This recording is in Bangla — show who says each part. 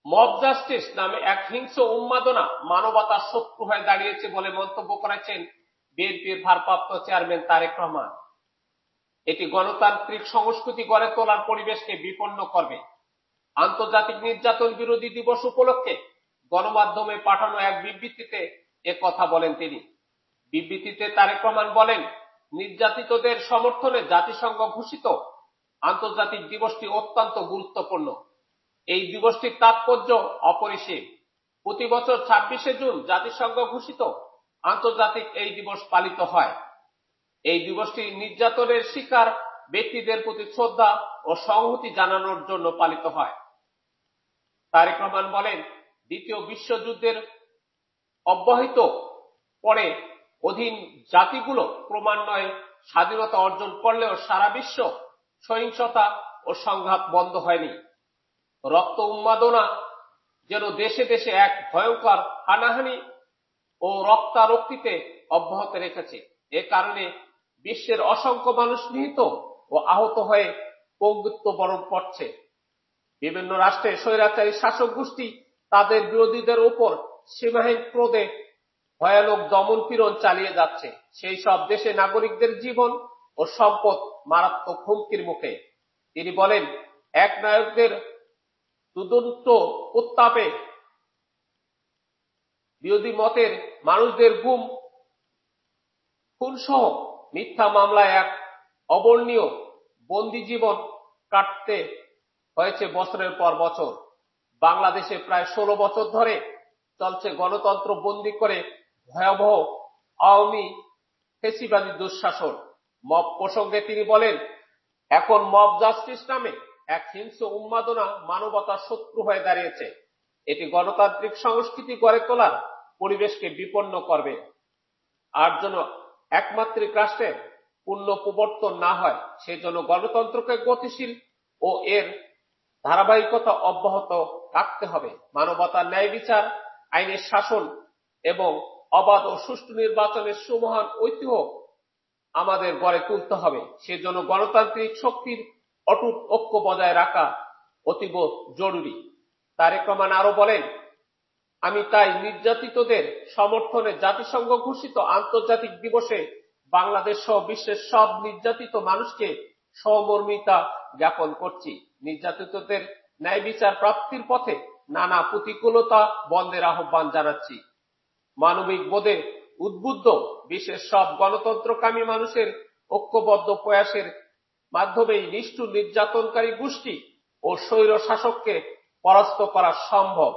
Speaker 1: মব জাস্টিস নামে এক হিংস্র উন্মাদনা মানবতার শত্রু হয়ে দাঁড়িয়েছে বলে মন্তব্য করেছেন বিএনপির ভারপ্রাপ্ত চেয়ারম্যান তারেক রহমান। এটি গণতান্ত্রিক সংস্কৃতি গড়ে তোলার পরিবেশকে বিপন্ন করবে। আন্তর্জাতিক নির্যাতন বিরোধী দিবস উপলক্ষে গণমাধ্যমে পাঠানো এক বিবৃতিতে কথা বলেন তিনি। বিবৃতিতে তারেক রহমান বলেন, নির্যাতিতদের সমর্থনে জাতিসংঘ ঘোষিত আন্তর্জাতিক দিবসটি অত্যন্ত গুরুত্বপূর্ণ। এই দিবসটির তাৎপর্য অপরিসীম। প্রতি বছর 26শে জুন জাতিসংঘ ঘোষিত আন্তর্জাতিক এই দিবস পালিত হয়। এই দিবসটি নির্যাতনের শিকার ব্যক্তিদের প্রতি শ্রদ্ধা ও সংহতি জানানোর জন্য পালিত হয়। তারেক রহমান বলেন, দ্বিতীয় বিশ্বযুদ্ধের অব্যাহত পরে অধীন জাতিগুলো ক্রমান্বয়ে স্বাধীনতা অর্জন করলেও সারা বিশ্ব সহিংসতা ও সংঘাত বন্ধ হয়নি। রক্ত উন্মাদনা যেন দেশে দেশে এক ভয়ঙ্কর হানাহানি ও রক্তারক্তিতে অব্যাহত রেখেছে। এ কারণে বিশ্বের অসংখ্য মানুষ নিহত ও আহত হয়ে পঙ্গুত্ব বরণ করছে। বিভিন্ন রাষ্ট্রে স্বৈরাচারী শাসক গোষ্ঠী তাদের বিরোধীদের উপর সীমাহীন ক্রোধে ভয়ানক দমন পীড়ন চালিয়ে যাচ্ছে। সেই সব দেশে নাগরিকদের জীবন ও সম্পদ মারাত্মক হুমকির মুখে। তিনি বলেন, এক নায়কদের দুর্দান্ত উত্তাপে বিরোধী মতের মানুষদের গুম খুন সহ মিথ্যা মামলায় এক অবর্ণীয় বন্দী জীবন কাটতে হয়েছে বছরের পর বছর। বাংলাদেশে প্রায় 16 বছর ধরে চলছে গণতন্ত্র বন্দী করে ভয়াবহ আওয়ামী ফ্যাসিবাদী দুঃশাসন। মব প্রসঙ্গে তিনি বলেন, এখন মব জাস্টিস নামে এক হিংস্র উন্মাদনা মানবতার শত্রু হয়ে দাঁড়িয়েছে। এটি গণতান্ত্রিক সংস্কৃতি গড়ে তোলার পরিবেশকে বিপন্ন করবে। আর যেন একমাত্রিক রাষ্ট্রের পূর্ণ প্রবর্তন না হয়, সেজন্য গণতন্ত্রকে গতিশীল ও এর ধারাবাহিকতা অব্যাহত রাখতে হবে। মানবতার ন্যায় বিচার, আইনের শাসন এবং অবাধ ও সুষ্ঠু নির্বাচনের সুমহান ঐতিহ্য আমাদের গড়ে তুলতে হবে। সেজন্য গণতান্ত্রিক শক্তির অটুট ঐক্য বজায় রাখা অতীব জরুরি। তারেক রহমান আরো বলেন, আমি তাই নির্যাতিতদের সমর্থনে জাতিসংঘ ঘোষিত আন্তর্জাতিক দিবসে বাংলাদেশ সহ বিশ্বের সব নির্যাতিত মানুষকে সহমর্মিতা জ্ঞাপন করছি। নির্যাতিতদের ন্যায় বিচার প্রাপ্তির পথে নানা প্রতিকূলতা বন্ধের আহ্বান জানাচ্ছি। মানবিক বোধে উদ্বুদ্ধ বিশ্বের সব গণতন্ত্রকামী মানুষের ঐক্যবদ্ধ প্রয়াসের মাধ্যমেই নিষ্ঠুর নির্যাতনকারী গোষ্ঠী ও স্বৈর শাসককে পরাস্ত করা সম্ভব।